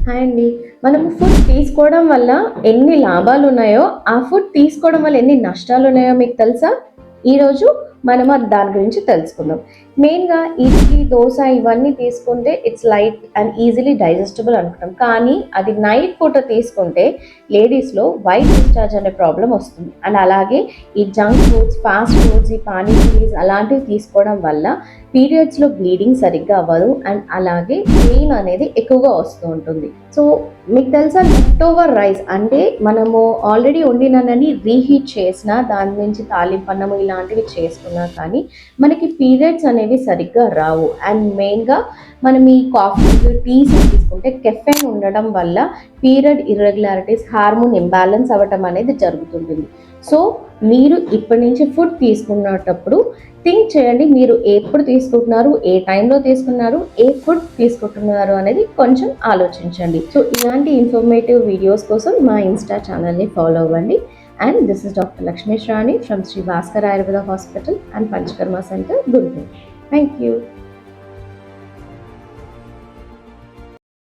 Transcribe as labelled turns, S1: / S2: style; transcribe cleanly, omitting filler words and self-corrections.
S1: Hi అండి. మనము food తీసుకోవడం వల్ల ఎన్ని లాభాలున్నాయో, ఆ ఫుడ్ తీసుకోవడం వల్ల ఎన్ని నష్టాలున్నాయో మీకు తెలుసా? ఈరోజు మనం దాని గురించి తెలుసుకుందాం. మెయిన్‌గా ఇడ్లీ, దోస ఇవన్నీ తీసుకుంటే it's light and easily digestible అనుకుంటాం. కానీ అది నైట్ పూట తీసుకుంటే లేడీస్‌లో వైట్ డిశ్చార్జ్ అనే ప్రాబ్లమ్ వస్తుంది. అండ్ అలాగే ఈ జంక్ ఫుడ్స్, ఫాస్ట్ ఫుడ్స్, ఈ పానీపూరీస్ అలాంటివి తీసుకోవడం వల్ల పీరియడ్స్లో బ్లీడింగ్ సరిగ్గా అవ్వదు. అండ్ అలాగే పెయిన్ అనేది ఎక్కువగా వస్తూ ఉంటుంది. సో మీకు తెలుసా, లెఫ్ట్ ఓవర్ రైస్ అంటే మనము ఆల్రెడీ వండినని రీహీట్ చేసినా దాని నుంచి తాలింపన్నము ఇలాంటివి చేసుకున్నా కానీ మనకి పీరియడ్స్ అనేవి సరిగ్గా రావు. అండ్ మెయిన్గా మనం ఈ కాఫీస్, టీస్ తీసుకుంటే కెఫెన్ ఉండడం వల్ల పీరియడ్ ఇర్రెగ్యులారిటీస్, హార్మోన్ ఇంబ్యాలెన్స్ అవ్వటం అనేది జరుగుతుంటుంది. సో మీరు ఇప్పటి నుంచి ఫుడ్ తీసుకున్నప్పుడు థింక్ చేయండి, మీరు ఎప్పుడు తీసుకుంటున్నారు, ఏ టైంలో తీసుకున్నారు, ఏ ఫుడ్ తీసుకుంటున్నారు అనేది కొంచెం ఆలోచించండి. సో ఇలాంటి ఇన్ఫర్మేటివ్ వీడియోస్ కోసం మా ఇన్స్టా ఛానల్ని ఫాలో అవ్వండి. And this is doctor Lakshmi Shravani from Shri Bhaskar Ayurveda hospital and Panchakarma centre, Guntur. Thank you.